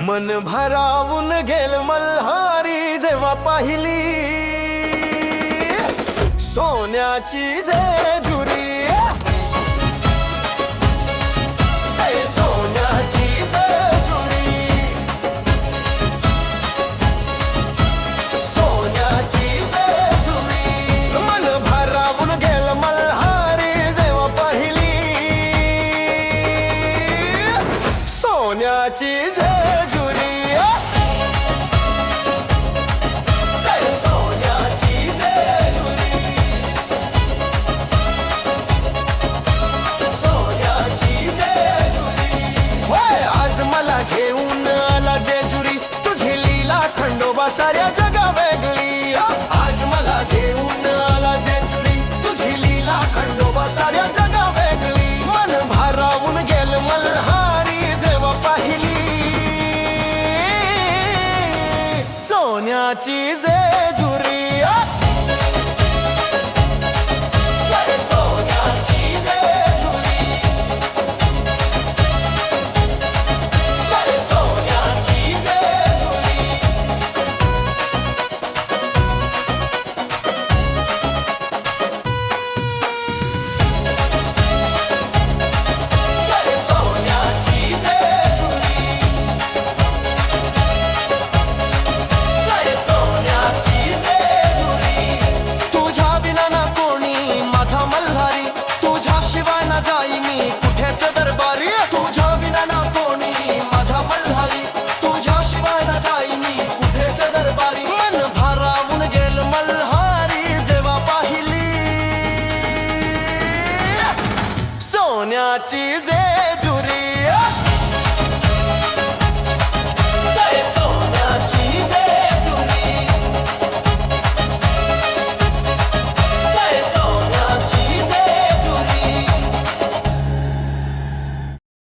मन भारावून गेल मल्हारी जेव्हा पाहिली सोन्याची जेजुरी सोन्याची जेजुरी सोन्याची जेजुरी मन भारावून गेल मल्हारी जेव्हा पाहिली सोन्याची जेजुरी घेऊन आला जेजुरी तुझी लीला खंडोबा साऱ्या जगा वेगळी आज मला घेऊन आला जेजुरी तुझी लीला खंडोबा साऱ्या जगा वेगळी मन भारावून गेल मल्हारी जेव्हा पाहिली सोन्याची